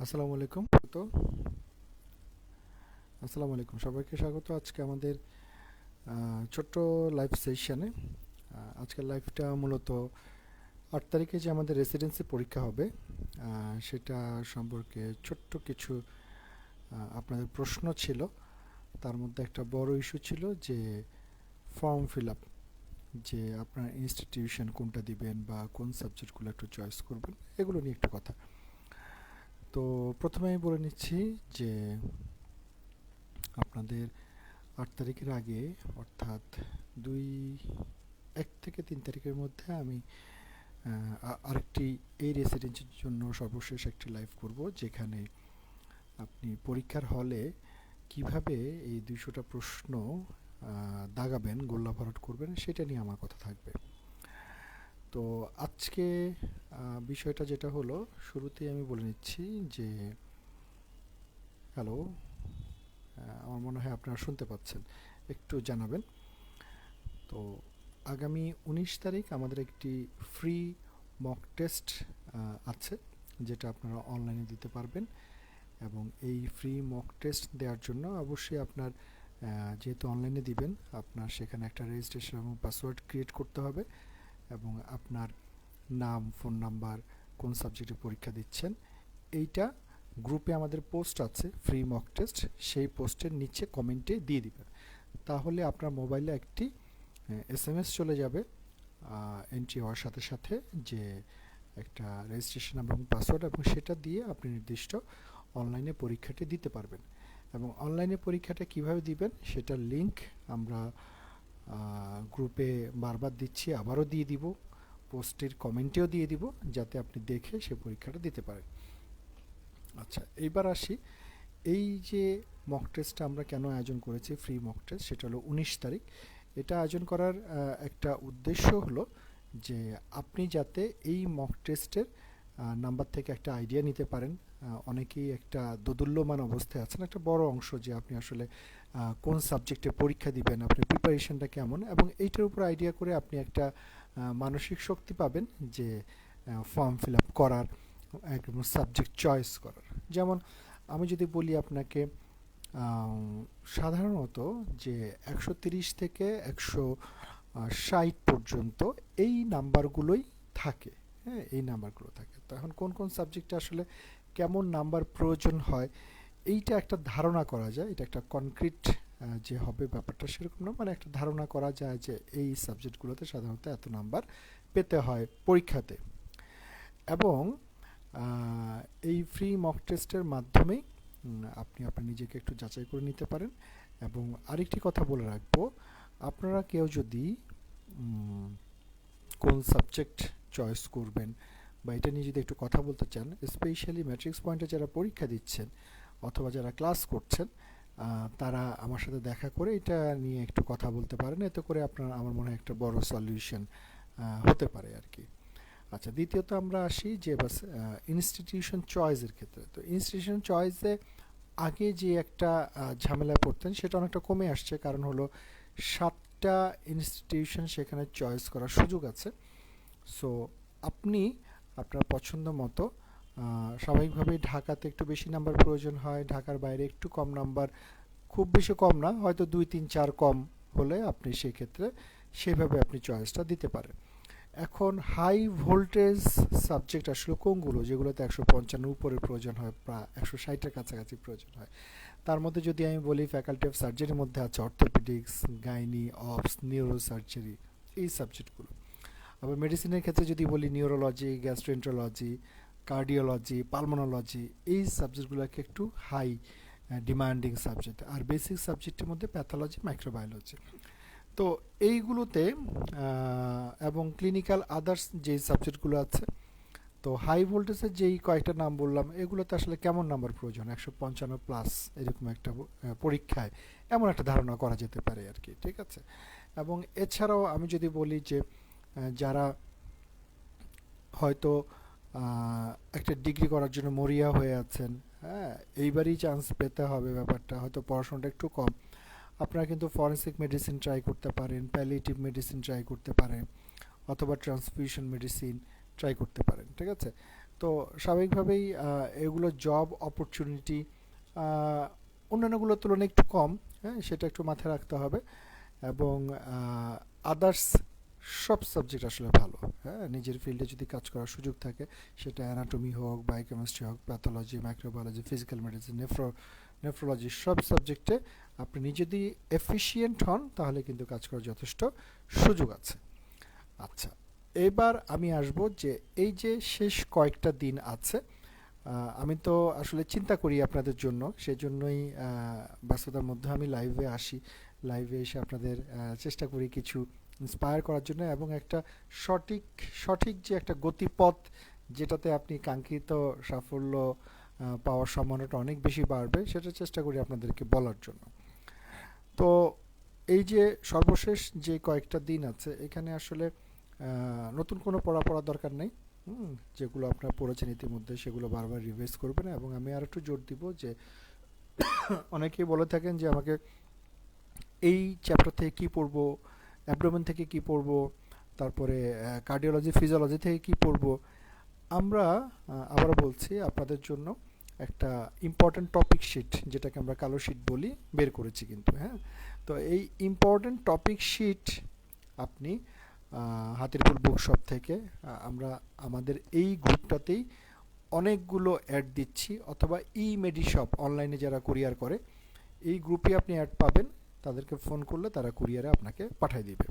আসসালামু আলাইকুম। তো আসসালামু আলাইকুম, সবাইকে স্বাগত আজকে আমাদের ছোট্ট লাইভ সেশনে। আজকের লাইভটা মূলত 8 তারিখে যে আমাদের রেসিডেন্সি পরীক্ষা হবে সেটা সম্পর্কে ছোট্ট কিছু আপনাদের প্রশ্ন ছিল। তার মধ্যে একটা বড় ইস্যু ছিল যে ফর্ম ফিল আপ, যে আপনার ইনস্টিটিউশন কোনটা দিবেন বা কোন সাবজেক্টগুলো একটু চয়েস করবেন, এগুলো নিয়ে একটু কথা। তো প্রথমে আমি বলে নিচ্ছি যে আপনাদের 8 তারিখের আগে, অর্থাৎ 1 থেকে 3 তারিখের মধ্যে আমি আরেকটি এই রেসিডেন্সির জন্য সর্বশেষ একটি লাইভ করব, যেখানে আপনি পরীক্ষার হলে কিভাবে এই 200টা প্রশ্ন দাগাবেন, গোল্লা ভরাট করবেন, সেটা নিয়ে আমার কথা থাকবে। তো আজকে বিষয়টা যেটা হলো, শুরুতেই আমি বলে নিচ্ছি যে হ্যালো, আমার মনে হয় আপনারা শুনতে পাচ্ছেন, একটু জানাবেন। তো আগামী 19 তারিখ আমাদের একটি ফ্রি মক টেস্ট আছে, যেটা আপনারা অনলাইনে দিতে পারবেন। এবং এই ফ্রি মক টেস্ট দেওয়ার জন্য অবশ্যই আপনার যেহেতু অনলাইনে দিবেন, আপনার সেখানে একটা রেজিস্ট্রেশন এবং পাসওয়ার্ড ক্রিয়েট করতে হবে, এবং আপনার নাম, ফোন নাম্বার, কোন সাবজেক্টে পরীক্ষা দিচ্ছেন, এইটা গ্রুপে আমাদের পোস্ট আছে ফ্রি মক টেস্ট, সেই পোস্টের নিচে কমেন্টে দিয়ে দিবেন। তাহলে আপনার মোবাইলে একটি এসএমএস চলে যাবে এন্ট্রি হওয়ার সাথে সাথে, যে একটা রেজিস্ট্রেশন এবং পাসওয়ার্ড, এবং সেটা দিয়ে আপনি নির্দিষ্ট অনলাইনে পরীক্ষাটি দিতে পারবেন। এবং অনলাইনে পরীক্ষাটা কিভাবে দিবেন সেটার লিংক আমরা গ্রুপে বারবার দিচ্ছি, আবারও দিয়ে দিব, পোস্টের কমেন্টেও দিয়ে দিব, যাতে আপনি দেখে সে পরীক্ষাটা দিতে পারেন। আচ্ছা, এইবার আসি, এই যে মক টেস্টটা আমরা কেন আয়োজন করেছি, ফ্রি মক টেস্ট, সেটা হলো 19 তারিখ। এটা আয়োজন করার একটা উদ্দেশ্য হলো যে আপনি যাতে এই মক টেস্টের নাম্বার থেকে একটা আইডিয়া নিতে পারেন। অনেকেই একটা দোদুল্যমান অবস্থায় আছেন, একটা বড় অংশ, যে আপনি আসলে কোন সাবজেক্টে পরীক্ষা দিবেন, আপনার প্রিপারেশনটা কেমন, এবং এইটার উপর আইডিয়া করে আপনি একটা মানসিক শক্তি পাবেন যে ফর্ম ফিল আপ করার, একদম সাবজেক্ট চয়েস করার। যেমন আমি যদি বলি আপনাকে, সাধারণত যে 130 থেকে 160 পর্যন্ত এই নাম্বারগুলোই থাকে। হ্যাঁ, এই নাম্বারগুলো থাকে। তো এখন কোন কোন সাবজেক্টে আসলে কেমন নাম্বার প্রয়োজন হয়, এইটা একটা ধারণা করা যায়। এটা একটা কনক্রিট যে হবে ব্যাপারটা সেরকম না, মানে একটা ধারণা করা যায় যে এই সাবজেক্টগুলোতে সাধারণত এত নাম্বার পেতে হয় পরীক্ষাতে। এবং এই ফ্রি মক টেস্টের মাধ্যমেই আপনি আপনার নিজেকে একটু যাচাই করে নিতে পারেন। এবং আরেকটি কথা বলে রাখবো, আপনারা কেউ যদি কোন সাবজেক্ট চয়েস করবেন বা এটা নিয়ে যদি একটু কথা বলতে চান, স্পেশালি ম্যাট্রিক্স পয়েন্টে যারা পরীক্ষা দিচ্ছেন অথবা যারা ক্লাস করছেন, তারা আমার সাথে দেখা করে এটা নিয়ে একটু কথা বলতে পারেন। এতে করে আপনার, আমার মনে হয়, একটা বড় সলিউশন হতে পারে আর কি। আচ্ছা, দ্বিতীয়ত আমরা আসি যে বাস ইনস্টিটিউশন চয়েসের ক্ষেত্রে। তো ইনস্টিটিউশন চয়েসে আগে যে একটা ঝামেলায় পড়তেন, সেটা অনেকটা কমে আসছে, কারণ হলো 7টা ইনস্টিটিউশন সেখানে চয়েস করার সুযোগ আছে। সো আপনি আপনার পছন্দ মতো, স্বাভাবিকভাবেই ঢাকাতে একটু বেশি নাম্বার প্রয়োজন হয়, ঢাকার বাইরে একটু কম নাম্বার, খুব বেশি কম না, হয়তো 2 3 4 কম হলে আপনি সেক্ষেত্রে সেভাবে আপনি চয়েসটা দিতে পারেন। এখন হাই ভোল্টেজ সাবজেক্ট আসলে কোনগুলো, যেগুলোতে 155 উপরে প্রয়োজন হয়, প্রায় 160-এর কাছাকাছি প্রয়োজন হয়। তার মধ্যে যদি আমি বলি, ফ্যাকাল্টি অফ সার্জারির মধ্যে আছে orthopaedics, gynae, ops, neuro surgery, এই সাবজেক্টগুলো। আবার মেডিসিনের ক্ষেত্রে যদি বলি, নিউরোলজি, গ্যাস্ট্রোএন্টারোলজি, কার্ডিওলজি, পালমোনোলজি, এই সাবজেক্টগুলোকে একটু হাই ডিমান্ডিং সাবজেক্ট। আর বেসিক সাবজেক্টের মধ্যে প্যাথোলজি, মাইক্রোবায়োলজি। তো এইগুলোতে এবং ক্লিনিক্যাল আদার্স যেই সাবজেক্টগুলো আছে, তো হাই ভোল্টেজের যেই কয়েকটা নাম বললাম, এগুলোতে আসলে কেমন নাম্বার প্রয়োজন, 155 প্লাস এরকম একটা পরীক্ষায়, এমন একটা ধারণা করা যেতে পারে আর কি। ঠিক আছে। এবং এছাড়াও আমি যদি বলি যে যারা হয়তো একটা ডিগ্রি করার জন্য মরিয়া হয়ে আছেন, হ্যাঁ, এইবারই চান্স পেতে হবে, ব্যাপারটা হয়তো পড়াশোনাটা একটু কম, আপনারা কিন্তু ফরেনসিক মেডিসিন ট্রাই করতে পারেন, প্যালিয়েটিভ মেডিসিন ট্রাই করতে পারেন, অথবা ট্রান্সফিউশন মেডিসিন ট্রাই করতে পারেন। ঠিক আছে। তো স্বাভাবিকভাবেই এগুলো জব অপরচুনিটি অন্যান্যগুলোর তুলনায় একটু কম, হ্যাঁ, সেটা একটু মাথায় রাখতে হবে। এবং আদার্স সব সাবজেক্ট আসলে ভালো, হ্যাঁ, নিজের ফিল্ডে যদি কাজ করার সুযোগ থাকে, সেটা অ্যানাটমি হোক, বায়োকেমিস্ট্রি হোক, pathology, microbiology, physical medicine, nephrology, সব সাবজেক্টে আপনি নিজে যদি এফিশিয়েন্ট হন তাহলে কিন্তু কাজ করার যথেষ্ট সুযোগ আছে। আচ্ছা, এবার আমি আসব যে এই যে শেষ কয়েকটা দিন আছে, আমি তো আসলে চিন্তা করি আপনাদের জন্য, সেজন্যই ব্যস্ততার মধ্যে আমি লাইভে আসি। লাইভে এসে আপনাদের চেষ্টা করি কিছু ইন্সপায়ার করার জন্য, এবং একটা সঠিক সঠিক যে একটা গতিপথ, যেটাতে আপনি কাঙ্ক্ষিত সাফল্য পাওয়ার সম্ভাবনাটা অনেক বেশি বাড়বে, সেটা চেষ্টা করি আপনাদেরকে বলার জন্য। তো এই যে সর্বশেষ যে কয়েকটা দিন আছে, এখানে আসলে নতুন কোনো পড়ার দরকার নেই। যেগুলো আপনারা পড়েছেন ইতিমধ্যে সেগুলো বারবার রিভাইজ করবেন। এবং আমি আর একটু জোর দিব যে অনেকেই বলে থাকেন যে আমাকে এই চ্যাপ্টার থেকে কী পড়বো, অ্যাবডোমেন থেকে কী পড়বো, তারপরে কার্ডিওলজি ফিজিওলজি থেকে কী পড়বো। আমরা আবারও বলছি, আপনাদের জন্য একটা ইম্পর্ট্যান্ট টপিক শিট, যেটাকে আমরা কালো শিট বলি, বের করেছি কিন্তু, হ্যাঁ। তো এই ইম্পর্ট্যান্ট টপিক শিট আপনি হাতিরপুল বুক শপ থেকে, আমরা আমাদের এই গ্রুপটাতেই অনেকগুলো অ্যাড দিচ্ছি, অথবা মেডি শপ অনলাইনে যারা কুরিয়ার করে, এই গ্রুপে আপনি অ্যাড পাবেন। তাদেরকে ফোন করলে তারা কুরিয়ারে আপনাকে পাঠিয়ে দিবে।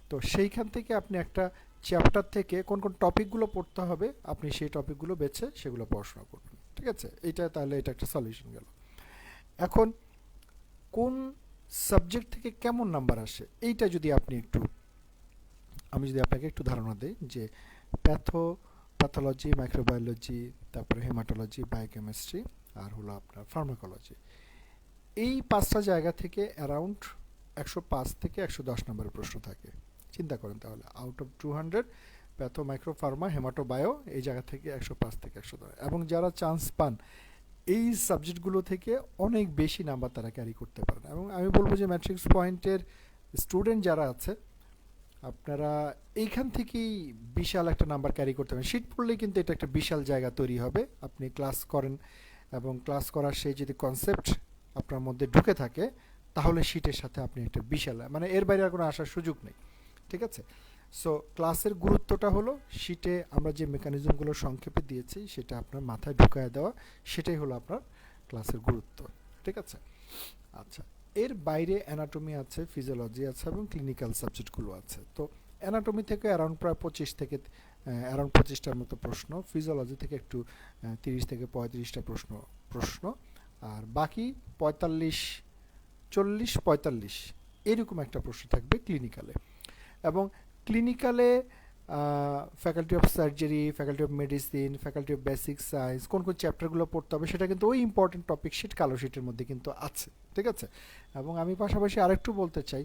তো সেইখান থেকে আপনি একটা চ্যাপ্টার থেকে কোন কোন টপিকগুলো পড়তে হবে, আপনি সেই টপিকগুলো বেছে সেগুলো পড়াশোনা করবেন, ঠিক আছে। তাহলে এটা একটা সলিউশন গেল। এখন কোন সাবজেক্ট থেকে কেমন নাম্বার আসে, এইটা যদি আপনি একটু, আমি যদি আপনাকে একটু ধারণা দিই, যে প্যাথোলজি, মাইক্রোবায়োলজি, তারপরে হেমাটোলজি, বায়োকেমিস্ট্রি, আর হলো আপনার ফার্মাকোলজি, এই 5টা জায়গা থেকে অ্যারাউন্ড 105 থেকে 110 নম্বরের প্রশ্ন থাকে। চিন্তা করেন তাহলে, out of 200 patho, micro, pharma, hemato, bio, এই জায়গা থেকে 105 থেকে 110। এবং যারা চান্স পান এই সাবজেক্টগুলো থেকে অনেক বেশি নাম্বার তারা ক্যারি করতে পারেন। এবং আমি বলবো যে ম্যাট্রিক্স পয়েন্টের স্টুডেন্ট যারা আছে, আপনারা এইখান থেকেই বিশাল একটা নাম্বার ক্যারি করতে পারেন। শিট পড়লেই কিন্তু এটা একটা বিশাল জায়গা তৈরি হবে। আপনি ক্লাস করেন, এবং ক্লাস করার সেই যদি কনসেপ্ট আপনার মধ্যে ঢুকে থাকে, তাহলে শিটের সাথে আপনি একটা বিশাল, মানে এর বাইরে আর কোনো আসার সুযোগ নেই, ঠিক আছে। সো ক্লাসের গুরুত্বটা হলো শিটে আমরা যে মেকানিজমগুলো সংক্ষেপে দিয়েছি সেটা আপনার মাথায় ঢুকায় দেওয়া, সেটাই হলো আপনার ক্লাসের গুরুত্ব, ঠিক আছে। আচ্ছা, এর বাইরে অ্যানাটমি আছে, ফিজিওলজি আছে, এবং ক্লিনিক্যাল সাবজেক্টগুলো আছে। তো অ্যানাটমি থেকে অ্যারাউন্ড প্রায় 25 থেকে অ্যারাউন্ড 25টার মতো প্রশ্ন, ফিজিওলজি থেকে একটু 30 থেকে 35টা প্রশ্ন, আর বাকি 40-45 এরকম একটা প্রশ্ন থাকবে ক্লিনিক্যালে। এবং ক্লিনিক্যালে faculty of surgery, faculty of medicine, faculty of basic science, কোন কোন চ্যাপ্টারগুলো পড়তে হবে, সেটা কিন্তু ওই ইম্পর্টেন্ট টপিক শিট কালো শিটের মধ্যে কিন্তু আছে, ঠিক আছে। এবং আমি পাশাপাশি আরেকটু বলতে চাই,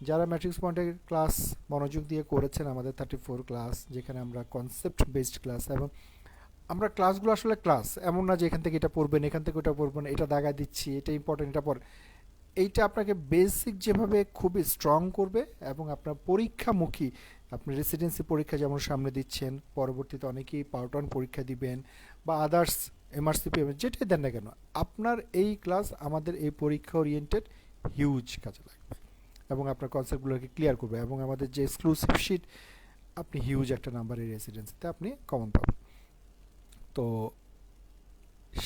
যারা ম্যাট্রিক্স পয়েন্টের ক্লাস মনোযোগ দিয়ে করেছেন, আমাদের 34 ক্লাস, যেখানে আমরা কনসেপ্ট বেসড ক্লাস, এবং আমরা ক্লাসগুলো আসলে ক্লাস, এমন না যে এখান থেকে এটা পড়বেন, এখান থেকে ওটা পড়বেন, এটা দাগা দিচ্ছি, এটা ইম্পর্টেন্ট, এটা পর, এইটা আপনাকে বেসিক যেভাবে খুবই স্ট্রং করবে, এবং আপনার পরীক্ষামুখী, আপনি রেসিডেন্সি পরীক্ষা যেমন সামনে দিচ্ছেন, পরবর্তীতে অনেকেই পার্ট 1 পরীক্ষা দিবেন, বা আদার্স এমআরসিপি যেটাই দেন না কেন, আপনার এই ক্লাস আমাদের এই পরীক্ষা ওরিয়েন্টেড হিউজ কাজে লাগবে, এবং আপনার কনসেপ্টগুলোকে ক্লিয়ার করবে। এবং আমাদের যে এক্সক্লুসিভ শিট, আপনি হিউজ একটা নাম্বারের রেসিডেন্সিতে আপনি কমন পাবেন। তো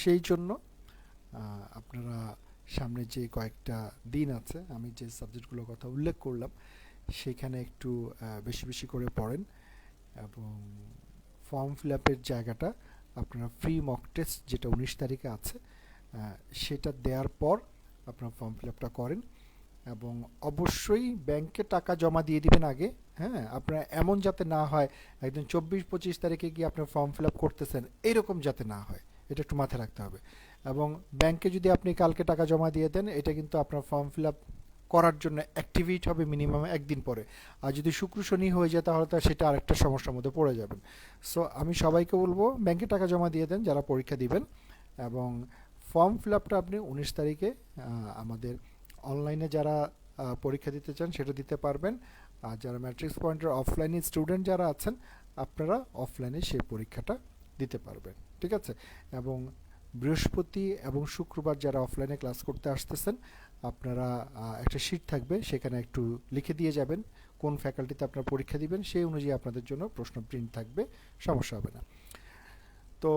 সেই জন্য আপনারা সামনে যে কয়েকটা দিন আছে, আমি যে সাবজেক্টগুলোর কথা উল্লেখ করলাম, সেখানে একটু বেশি বেশি করে পড়েন। এবং ফর্ম ফিল আপের জায়গাটা আপনারা ফ্রি মক টেস্ট যেটা 19 তারিখে আছে, সেটা দেওয়ার পর আপনারা ফর্ম ফিল আপটা করেন। এবং অবশ্যই ব্যাংকে টাকা জমা দিয়ে দিবেন আগে, হ্যাঁ। আপনার এমন যাতে না হয় একদম 24-25 তারিখে গিয়ে আপনার ফর্ম ফিল আপ করতেছেন, এরকম যাতে না হয়, এটা একটু মাথায় রাখতে হবে। এবং ব্যাংকে যদি আপনি কালকে টাকা জমা দিয়ে দেন, এটা কিন্তু আপনার ফর্ম ফিল আপ করার জন্য অ্যাক্টিভেট হবে মিনিমাম একদিন পরে। আর যদি শুক্র শনি হয়ে যায়, তাহলে তো সেটা আরেকটা সমস্যার মধ্যে পড়ে যাবেন। সো আমি সবাইকে বলবো, ব্যাংকে টাকা জমা দিয়ে দেন যারা পরীক্ষা দিবেন, এবং ফর্ম ফিল আপটা আপনি 19 তারিখে আমাদের অনলাইনে যারা পরীক্ষা দিতে চান সেটা দিতে পারবেন। আর যারা ম্যাট্রিক্স পয়েন্টের অফলাইনে স্টুডেন্ট যারা আছেন, আপনারা অফলাইনে সেই পরীক্ষাটা দিতে পারবেন, ঠিক আছে। এবং বৃহস্পতি এবং শুক্রবার যারা অফলাইনে ক্লাস করতে আসতেছেন, আপনারা একটা শিট থাকবে, সেখানে একটু লিখে দিয়ে যাবেন কোন ফ্যাকাল্টিতে আপনারা পরীক্ষা দিবেন, সেই অনুযায়ী আপনাদের জন্য প্রশ্ন প্রিন্ট থাকবে, সমস্যা হবে না। তো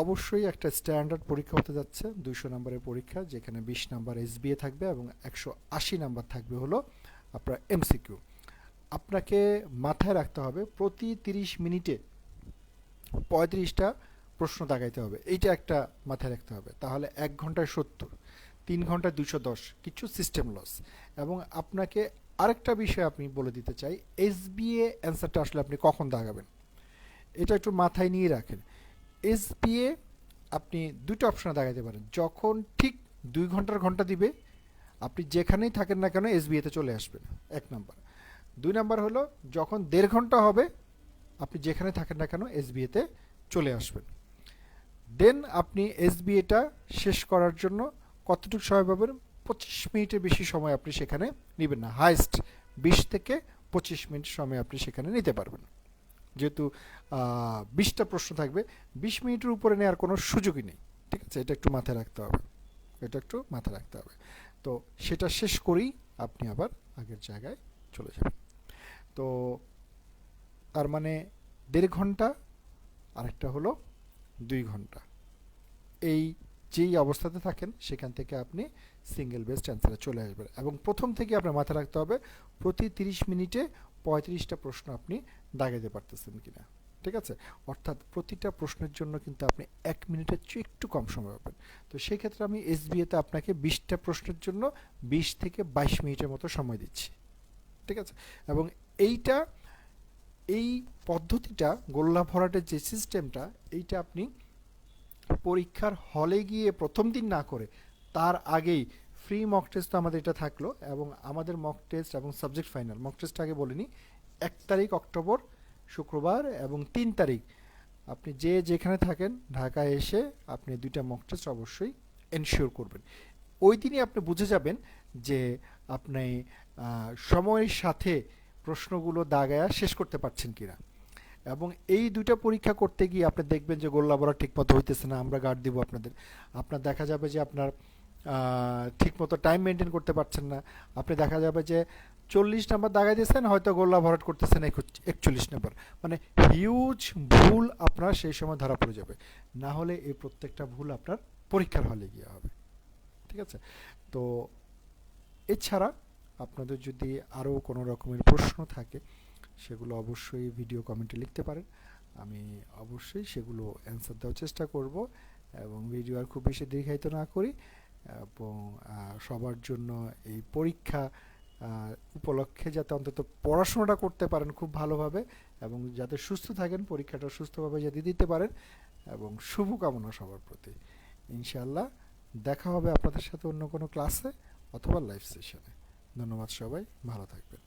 অবশ্যই একটা স্ট্যান্ডার্ড পরীক্ষা হতে যাচ্ছে, 200 নম্বরের পরীক্ষা, যেখানে 20 নাম্বার এসবিএ থাকবে এবং 180 নাম্বার থাকবে হলো আপনার এমসিকিউ। আপনাকে মাথায় রাখতে হবে প্রতি 30 মিনিটে 35টা প্রশ্ন দাগাইতে হবে, এইটা একটা মাথায় রাখতে হবে। তাহলে 1 ঘন্টায় 70, 3 ঘন্টায় 210, কিছু সিস্টেম লস। এবং আপনাকে আরেকটা বিষয় আপনি বলে দিতে চাই, এসবিএ অ্যান্সারটা আসলে আপনি কখন দাগাবেন এটা একটু মাথায় নিয়ে রাখেন। এসবিএ আপনি দুটো অপশনে দাগাইতে পারেন, যখন ঠিক 2 ঘন্টা দিবে আপনি যেখানেই থাকেন না কেন এসবিএতে চলে আসবেন, 1 নাম্বার। 2 নাম্বার হলো যখন 1.5 ঘন্টা হবে আপনি যেখানে থাকেন না কেন এসবিএতে চলে আসবেন। দেন আপনি এসবিএটা শেষ করার জন্য কতটুকু সময় পাবেন, 25 মিনিটের বেশি সময় আপনি সেখানে নেবেন না, হাইস্ট 20 থেকে 25 মিনিট সময় আপনি সেখানে নিতে পারবেন। যেহেতু 20টা প্রশ্ন থাকবে, 20 মিনিটের উপরে নেওয়ার কোনো সুযোগই নেই, ঠিক আছে। এটা একটু মাথায় রাখতে হবে, এটা একটু মাথায় রাখতে হবে। তো সেটা শেষ করেই আপনি আবার আগের জায়গায় চলে যাবেন। তো তার মানে 1.5 ঘন্টা, আরেকটা হলো 2 ঘন্টা, এই যেই অবস্থাতে থাকেন সেখান থেকে আপনি সিঙ্গেল বেস্ট অ্যান্সারে চলে আসবেন। এবং প্রথম থেকে আপনার মাথায় রাখতে হবে প্রতি 30 মিনিটে 35টা প্রশ্ন আপনি দাগাইতে পারতেছেন কিনা, ঠিক আছে। অর্থাৎ প্রতিটা প্রশ্নের জন্য কিন্তু আপনি 1 মিনিটের চেয়ে একটু কম সময় পাবেন। তো সেই ক্ষেত্রে আমি এসবিএতে আপনাকে 20টা প্রশ্নের জন্য 20 থেকে 22 মিনিটের মতো সময় দিচ্ছি, ঠিক আছে। এবং এই পদ্ধতিটা, গোল্লা ভরাটের যে সিস্টেমটা, এইটা আপনি পরীক্ষার হলে গিয়ে প্রথম দিন না করে তার আগেই ফ্রি মক টেস্ট তো আমাদের এটা থাকলো, এবং আমাদের মক টেস্ট এবং সাবজেক্ট ফাইনাল, মক টেস্ট আগে বলিনি, 1 তারিখ অক্টোবর শুক্রবার এবং 3 তারিখ আপনি যেখানে থাকেন ঢাকায় এসে আপনি 2টা মক টেস্ট অবশ্যই এনশিওর করবেন। ওই দিনই আপনি বুঝে যাবেন যে আপনি সময়ের সাথে প্রশ্নগুলো দাগায়া শেষ করতে পারছেন কিনা। এবং এই 2টা পরীক্ষা করতে গিয়ে আপনি দেখবেন যে গোল্লা ভরা ঠিকমতো হইতেছে না, আমরা গার্ড দিব আপনার দেখা যাবে যে আপনার ঠিকমতো টাইম মেনটেন করতে পারছেন না, আপনি দেখা যাবে যে 40 নাম্বার দাগাই দিয়েছেন, হয়তো গোল্লা ভরাট করতেছেন 41 নাম্বার, মানে হিউজ ভুল আপনার সেই সময় ধরা পড়ে যাবে। না হলে এই প্রত্যেকটা ভুল আপনার পরীক্ষার হলে গিয়ে হবে, ঠিক আছে। তো এছাড়া আপনাদের যদি আরও কোনো রকমের প্রশ্ন থাকে সেগুলো অবশ্যই ভিডিও কমেন্টে লিখতে পারেন, আমি অবশ্যই সেগুলো অ্যান্সার দেওয়ার চেষ্টা করব। এবং ভিডিও আর খুব বেশি দীর্ঘায়িত না করি, এবং সবার জন্য এই পরীক্ষা উপলক্ষে যাতে অন্তত পড়াশোনাটা করতে পারেন খুব ভালোভাবে, এবং যাতে সুস্থ থাকেন, পরীক্ষাটা সুস্থভাবে যাতে দিতে পারেন, এবং শুভকামনা সবার প্রতি। ইনশাআল্লাহ দেখা হবে আপনাদের সাথে অন্য কোনো ক্লাসে অথবা লাইভ সেশনে। ধন্যবাদ, সবাই ভালো থাকবেন।